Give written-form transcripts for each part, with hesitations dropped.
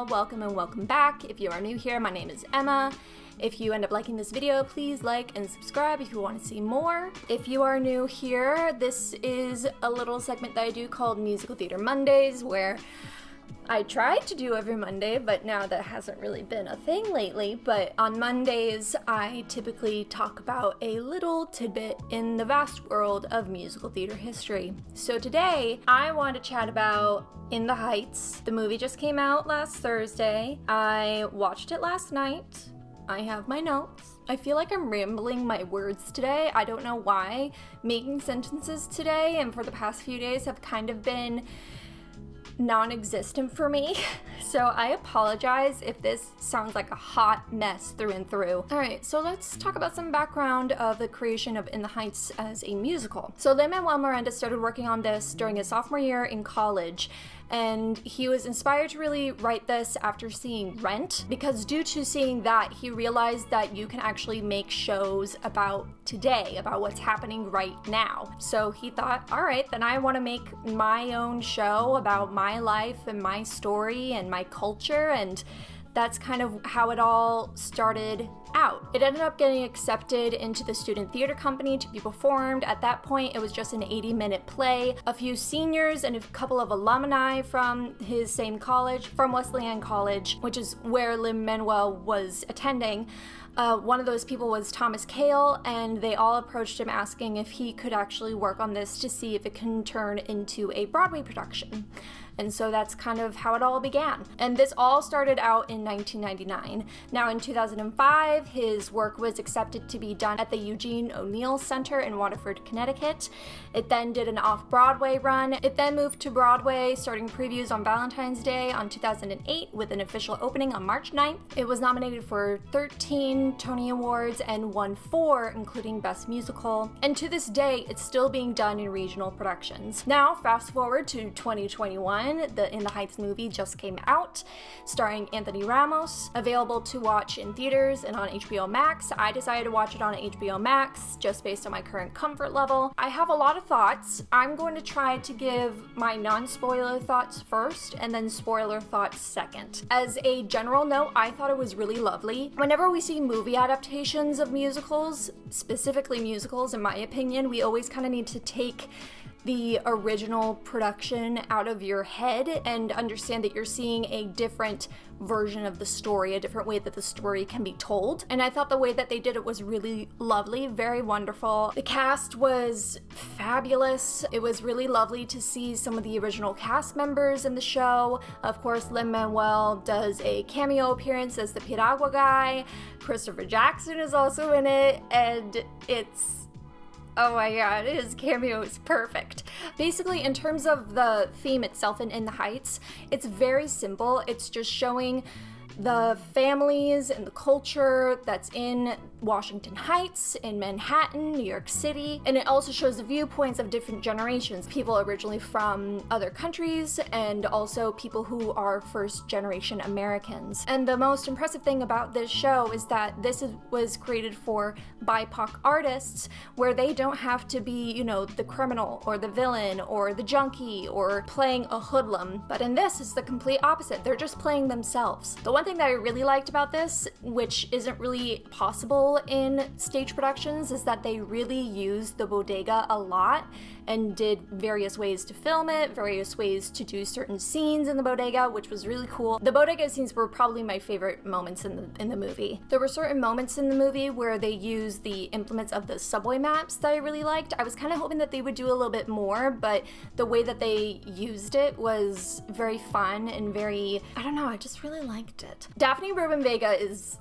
all, welcome and welcome back. If you are new here, my name is Emma. If you end up liking this video, please like and subscribe if you want to see more. If you are new here, this is a little segment that I do called Musical Theater Mondays, where I tried to do every Monday, but now that hasn't really been a thing lately. But on Mondays, I typically talk about a little tidbit in the vast world of musical theater history. So today, I want to chat about In the Heights. The movie just came out last Thursday. I watched it last night. I have my notes. I feel like I'm rambling my words today. I don't know why. Making sentences today and for the past few days have kind of been non-existent for me, so I apologize if this sounds like a hot mess through and through. Alright, so let's talk about some background of the creation of In the Heights as a musical. So Lin-Manuel Miranda started working on this during his sophomore year in college, and he was inspired to really write this after seeing Rent, because due to seeing that, he realized that you can actually make shows about today, about what's happening right now. So he thought, all right, then I want to make my own show about my life and my story and my culture, and that's kind of how it all started out. It ended up getting accepted into the student theater company to be performed. At that point, it was just an 80-minute play. A few seniors and a couple of alumni from his same college, from Wesleyan College, which is where Lin-Manuel was attending. One of those people was Thomas Kail, and they all approached him asking if he could actually work on this to see if it can turn into a Broadway production. And so that's kind of how it all began. And this all started out in 1999. Now in 2005, his work was accepted to be done at the Eugene O'Neill Center in Waterford, Connecticut. It then did an off-Broadway run. It then moved to Broadway, starting previews on Valentine's Day on 2008 with an official opening on March 9th. It was nominated for 13 Tony Awards and won 4, including Best Musical. And to this day, it's still being done in regional productions. Now, fast forward to 2021, the In the Heights movie just came out, starring Anthony Ramos, available to watch in theaters and on HBO Max. I decided to watch it on HBO Max just based on my current comfort level. I have a lot of thoughts. I'm going to try to give my non-spoiler thoughts first and then spoiler thoughts second. As a general note, I thought it was really lovely. Whenever we see movie adaptations of musicals, specifically musicals in my opinion, we always kind of need to take the original production out of your head and understand that you're seeing a different version of the story, a different way that the story can be told. And I thought the way that they did it was really lovely, very wonderful. The cast was fabulous. It was really lovely to see some of the original cast members in the show. Of course, Lin-Manuel does a cameo appearance as the Piragua guy. Christopher Jackson is also in it, and oh my god, his cameo is perfect. Basically, in terms of the theme itself in the Heights, it's very simple. It's just showing the families and the culture that's in Washington Heights, in Manhattan, New York City, and it also shows the viewpoints of different generations, people originally from other countries and also people who are first-generation Americans. And the most impressive thing about this show is that was created for BIPOC artists, where they don't have to be, the criminal or the villain or the junkie or playing a hoodlum, but in this, it's the complete opposite. They're just playing themselves. The one thing that I really liked about this, which isn't really possible in stage productions, is that they really used the bodega a lot and did various ways to film it, various ways to do certain scenes in the bodega, which was really cool. The bodega scenes were probably my favorite moments in the movie. There were certain moments in the movie where they used the implements of the subway maps that I really liked. I was kind of hoping that they would do a little bit more, but the way that they used it was very fun and very, I don't know, I just really liked it. Daphne Rubin Vega is,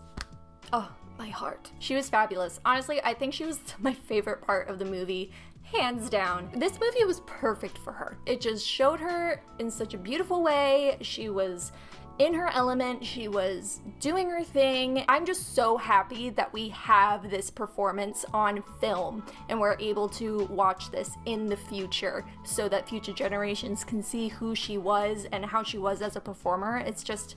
my heart. She was fabulous. Honestly, I think she was my favorite part of the movie, hands down. This movie was perfect for her. It just showed her in such a beautiful way. She was in her element. She was doing her thing. I'm just so happy that we have this performance on film and we're able to watch this in the future so that future generations can see who she was and how she was as a performer. It's just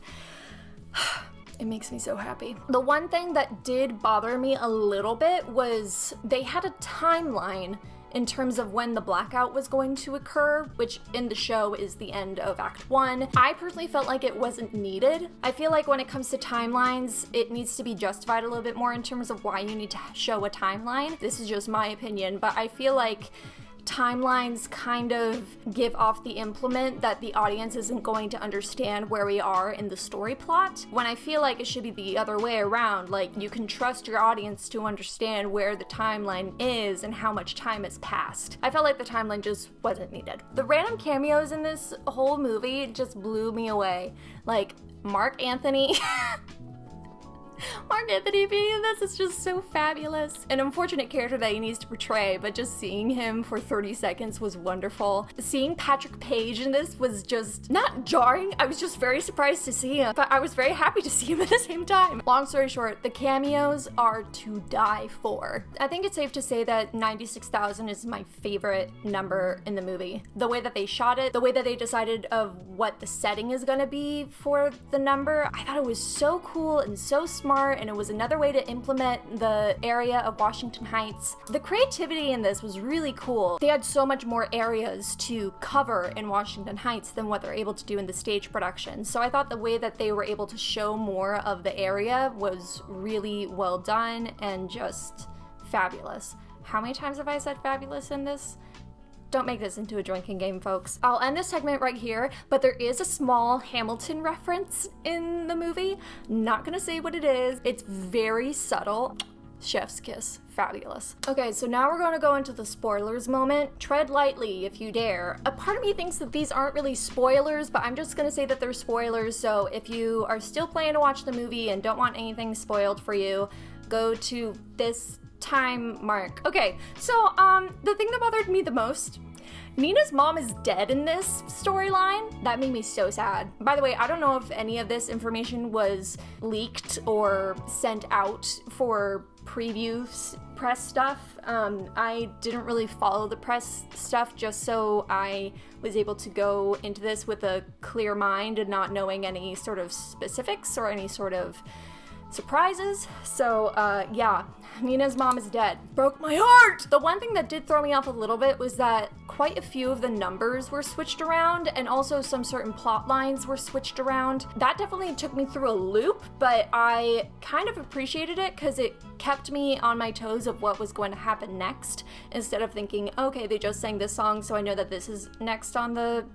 it makes me so happy. The one thing that did bother me a little bit was they had a timeline in terms of when the blackout was going to occur, which in the show is the end of Act 1. I personally felt like it wasn't needed. I feel like when it comes to timelines, it needs to be justified a little bit more in terms of why you need to show a timeline. This is just my opinion, but I feel like timelines kind of give off the implement that the audience isn't going to understand where we are in the story plot, when I feel like it should be the other way around. Like, you can trust your audience to understand where the timeline is and how much time has passed. I felt like the timeline just wasn't needed. The random cameos in this whole movie just blew me away. Like, Mark Anthony Mark Anthony being in this is just so fabulous. An unfortunate character that he needs to portray, but just seeing him for 30 seconds was wonderful. Seeing Patrick Page in this was just not jarring. I was just very surprised to see him, but I was very happy to see him at the same time. Long story short, the cameos are to die for. I think it's safe to say that 96,000 is my favorite number in the movie. The way that they shot it, the way that they decided of what the setting is gonna be for the number, I thought it was so cool and so smart, and it was another way to implement the area of Washington Heights. The creativity in this was really cool. They had so much more areas to cover in Washington Heights than what they're able to do in the stage production. So I thought the way that they were able to show more of the area was really well done and just fabulous. How many times have I said fabulous in this? Don't make this into a drinking game, folks. I'll end this segment right here, but there is a small Hamilton reference in the movie. Not gonna say what it is. It's very subtle. Chef's kiss. Fabulous. Okay, so now we're going to go into the spoilers moment. Tread lightly if you dare. A part of me thinks that these aren't really spoilers, but I'm just going to say that they're spoilers, so if you are still planning to watch the movie and don't want anything spoiled for you, go to this time mark. Okay, so the thing that bothered me the most, Nina's mom is dead in this storyline. That made me so sad. By the way, I don't know if any of this information was leaked or sent out for previews, press stuff. I didn't really follow the press stuff just so I was able to go into this with a clear mind and not knowing any sort of specifics or any sort of surprises. So yeah, Nina's mom is dead. Broke my heart! The one thing that did throw me off a little bit was that quite a few of the numbers were switched around, and also some certain plot lines were switched around. That definitely took me through a loop, but I kind of appreciated it because it kept me on my toes of what was going to happen next, instead of thinking, okay, they just sang this song, so I know that this is next on the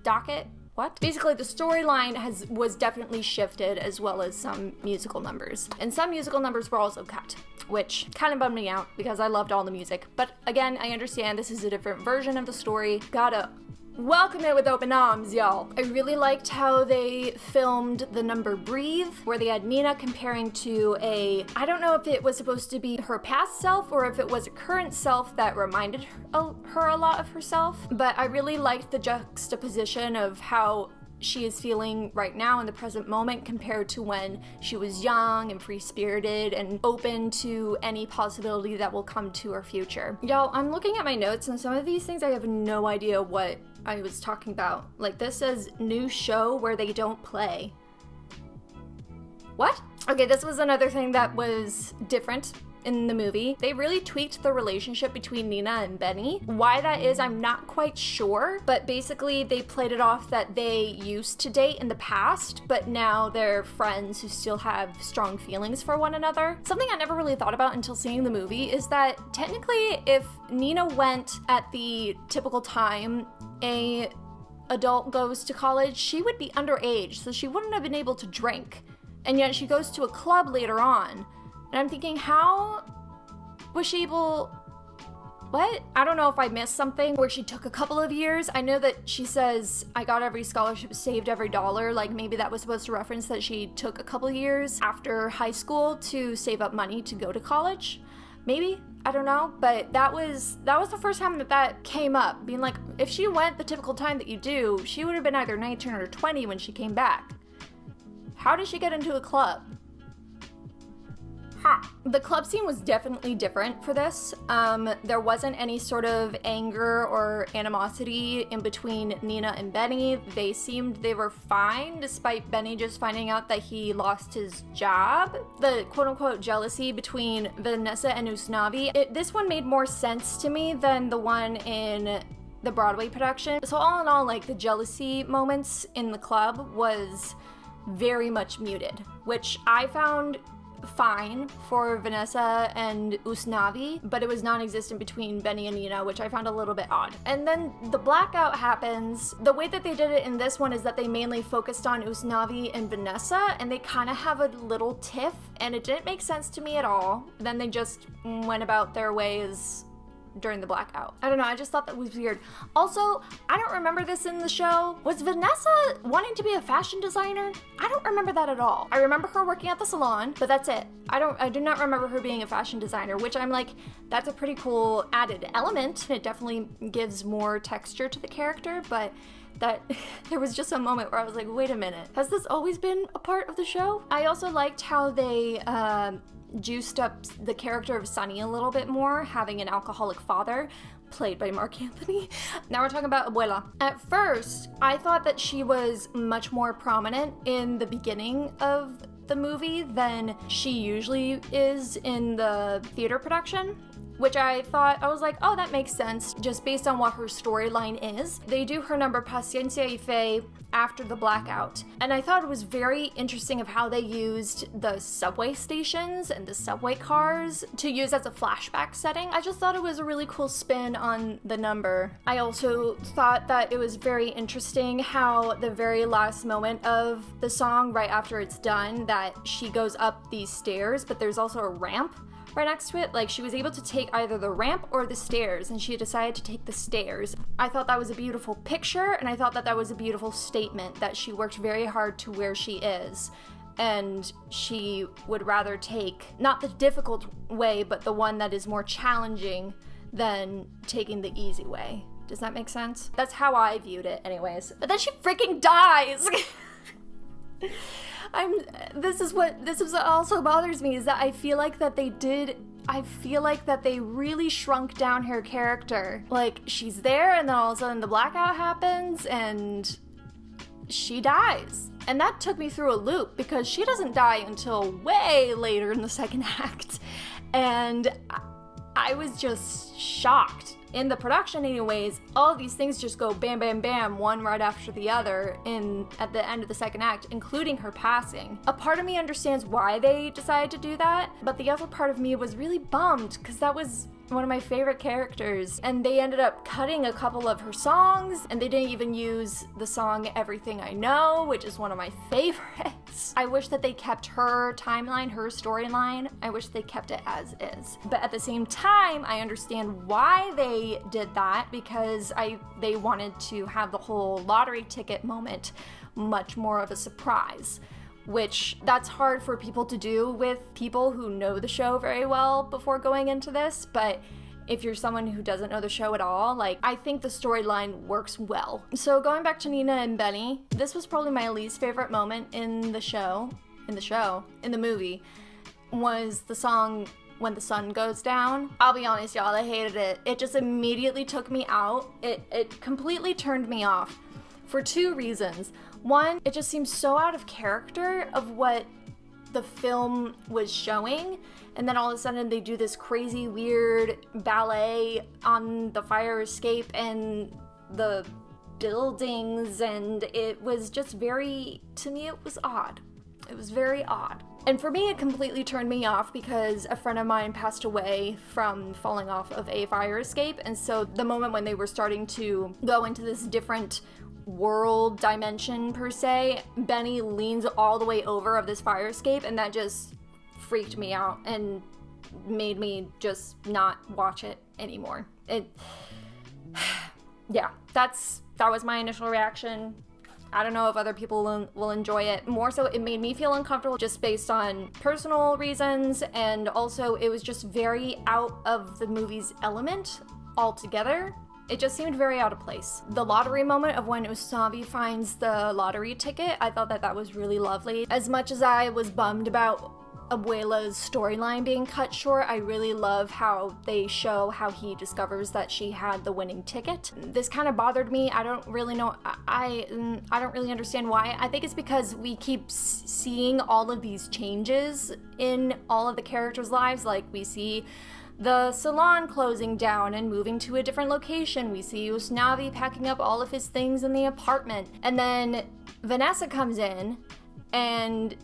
docket. What? Basically, the storyline was definitely shifted, as well as some musical numbers. And some musical numbers were also cut, which kind of bummed me out because I loved all the music. But again, I understand this is a different version of the story. Gotta welcome it with open arms, y'all. I really liked how they filmed the number Breathe, where they had Nina comparing to I don't know if it was supposed to be her past self or if it was a current self that reminded her a lot of herself. But I really liked the juxtaposition of how she is feeling right now in the present moment compared to when she was young and free-spirited and open to any possibility that will come to her future. Y'all, I'm looking at my notes and some of these things I have no idea what I was talking about. Like, this says new show where they don't play. What? Okay, this was another thing that was different in the movie. They really tweaked the relationship between Nina and Benny. Why that is, I'm not quite sure, but basically they played it off that they used to date in the past, but now they're friends who still have strong feelings for one another. Something I never really thought about until seeing the movie is that technically if Nina went at the typical time a adult goes to college, she would be underage, so she wouldn't have been able to drink. And yet she goes to a club later on. And I'm thinking, how was she able... What? I don't know if I missed something where she took a couple of years. I know that she says, I got every scholarship, saved every dollar. Like, maybe that was supposed to reference that she took a couple of years after high school to save up money to go to college. Maybe? I don't know. But that was the first time that came up. Being like, if she went the typical time that you do, she would have been either 19 or 20 when she came back. How did she get into a club? Ha! The club scene was definitely different for this. There wasn't any sort of anger or animosity in between Nina and Benny. They seemed they were fine, despite Benny just finding out that he lost his job. The quote-unquote jealousy between Vanessa and Usnavi, this one made more sense to me than the one in the Broadway production. So all in all, like, the jealousy moments in the club was very much muted, which I found fine for Vanessa and Usnavi, but it was non-existent between Benny and Nina, which I found a little bit odd. And then the blackout happens. The way that they did it in this one is that they mainly focused on Usnavi and Vanessa, and they kind of have a little tiff, and it didn't make sense to me at all. Then they just went about their ways during the blackout. I don't know, I just thought that was weird. Also, I don't remember this in the show. Was Vanessa wanting to be a fashion designer? I don't remember that at all. I remember her working at the salon, but that's it. I do not remember her being a fashion designer, which I'm like, that's a pretty cool added element. It definitely gives more texture to the character, but that there was just a moment where I was like, wait a minute, has this always been a part of the show? I also liked how they juiced up the character of Sunny a little bit more, having an alcoholic father played by Mark Anthony. Now we're talking about Abuela. At first, I thought that she was much more prominent in the beginning of the movie than she usually is in the theater production, which I was like, oh, that makes sense, just based on what her storyline is. They do her number Paciencia y Fe after the blackout, and I thought it was very interesting of how they used the subway stations and the subway cars to use as a flashback setting. I just thought it was a really cool spin on the number. I also thought that it was very interesting how the very last moment of the song, right after it's done, that she goes up these stairs, but there's also a ramp right next to it. Like, she was able to take either the ramp or the stairs, and she decided to take the stairs. I thought that was a beautiful picture, and I thought that that was a beautiful statement that she worked very hard to where she is, and she would rather take not the difficult way, but the one that is more challenging than taking the easy way. Does that make sense? That's how I viewed it anyways. But then she freaking dies! This is what also bothers me, is that I feel like that they really shrunk down her character. Like, she's there, and then all of a sudden the blackout happens, and she dies. And that took me through a loop, because she doesn't die until way later in the second act. And I was just shocked. In the production anyways, all of these things just go bam, bam, bam, one right after the other at the end of the second act, including her passing. A part of me understands why they decided to do that, but the other part of me was really bummed, because that was one of my favorite characters, and they ended up cutting a couple of her songs, and they didn't even use the song Everything I Know, which is one of my favorites. I wish that they kept her timeline, her storyline. I wish they kept it as is. But at the same time, I understand why they did that, because they wanted to have the whole lottery ticket moment much more of a surprise, which that's hard for people to do with people who know the show very well before going into this. But if you're someone who doesn't know the show at all, like, I think the storyline works well. So going back to Nina and Benny, this was probably my least favorite moment in the movie, was the song When the Sun Goes Down. I'll be honest, y'all, I hated it. It just immediately took me out. It completely turned me off for two reasons. One, it just seems so out of character of what the film was showing, and then all of a sudden they do this crazy weird ballet on the fire escape and the buildings, and it was just to me it was odd. It was very odd. And for me, it completely turned me off because a friend of mine passed away from falling off of a fire escape, and so the moment when they were starting to go into this different world dimension per se, Benny leans all the way over of this fire escape, and that just freaked me out and made me just not watch it anymore. Yeah, that was my initial reaction. I don't know if other people will enjoy it. More so, it made me feel uncomfortable just based on personal reasons, and also it was just very out of the movie's element altogether. It just seemed very out of place. The lottery moment of when Usnavi finds the lottery ticket, I thought that was really lovely. As much as I was bummed about Abuela's storyline being cut short. I really love how they show how he discovers that she had the winning ticket. This kind of bothered me. I don't really know. I don't really understand why. I think it's because we keep seeing all of these changes in all of the characters' lives. Like, we see the salon closing down and moving to a different location. We see Usnavi packing up all of his things in the apartment. And then Vanessa comes in and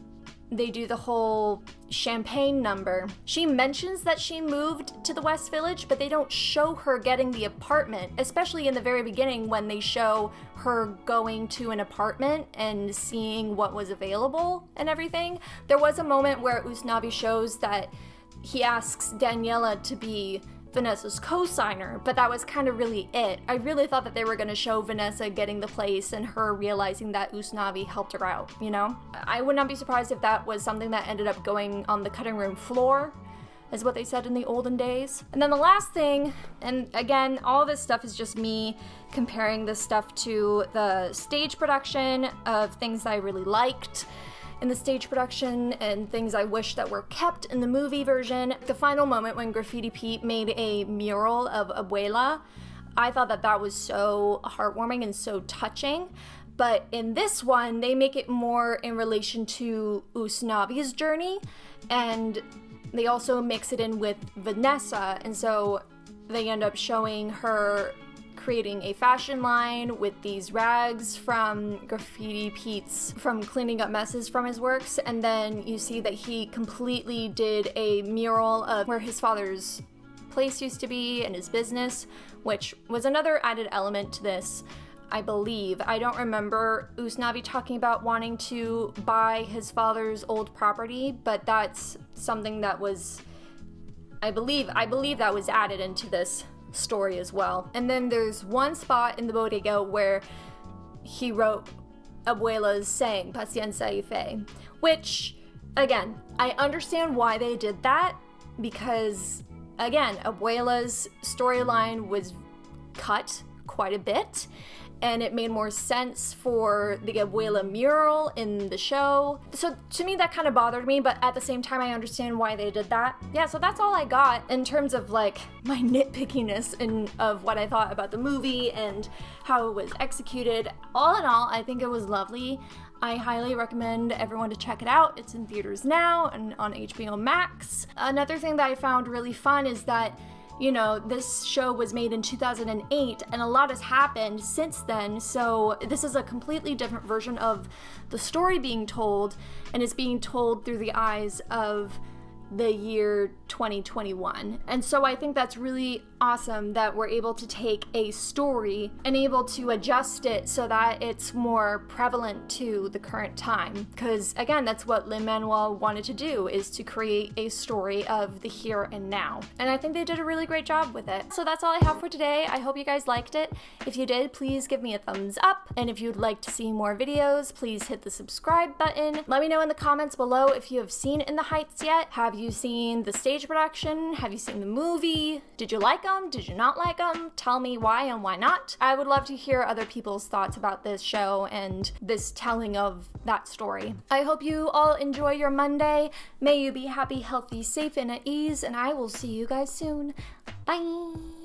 they do the whole champagne number. She mentions that she moved to the West Village, but they don't show her getting the apartment, especially in the very beginning when they show her going to an apartment and seeing what was available and everything. There was a moment where Usnavi shows that he asks Daniela to be Vanessa's co-signer, but that was kind of really it. I really thought that they were going to show Vanessa getting the place and her realizing that Usnavi helped her out, you know? I would not be surprised if that was something that ended up going on the cutting room floor, is what they said in the olden days. And then the last thing, and again, all this stuff is just me comparing this stuff to the stage production of things that I really liked in the stage production and things I wish that were kept in the movie version. The final moment when Graffiti Pete made a mural of Abuela, I thought that that was so heartwarming and so touching. But in this one, they make it more in relation to Usnavi's journey, and they also mix it in with Vanessa, and so they end up showing her creating a fashion line with these rags from Graffiti Pete's, from cleaning up messes from his works, and then you see that he completely did a mural of where his father's place used to be and his business, which was another added element to this, I believe. I don't remember Usnavi talking about wanting to buy his father's old property, but that's something that was, I believe that was added into this story as well. And then there's one spot in the bodega where he wrote Abuela's saying, Paciencia y fe, which, again, I understand why they did that, because, again, Abuela's storyline was cut quite a bit, and it made more sense for the Abuela mural in the show. So to me, that kind of bothered me, but at the same time, I understand why they did that. Yeah, so that's all I got in terms of like my nitpickiness of what I thought about the movie and how it was executed. All in all, I think it was lovely. I highly recommend everyone to check it out. It's in theaters now and on HBO Max. Another thing that I found really fun is that, you know, this show was made in 2008 and a lot has happened since then, so this is a completely different version of the story being told, and it's being told through the eyes of the year 2021. And so I think that's really awesome that we're able to take a story and able to adjust it so that it's more prevalent to the current time. Because again, that's what Lin-Manuel wanted to do, is to create a story of the here and now. And I think they did a really great job with it. So that's all I have for today. I hope you guys liked it. If you did, please give me a thumbs up. And if you'd like to see more videos, please hit the subscribe button. Let me know in the comments below if you have seen In the Heights yet. Have you seen the stage production? Have you seen the movie? Did you like them? Did you not like them? Tell me why and why not. I would love to hear other people's thoughts about this show and this telling of that story. I hope you all enjoy your Monday. May you be happy, healthy, safe, and at ease, and I will see you guys soon. Bye!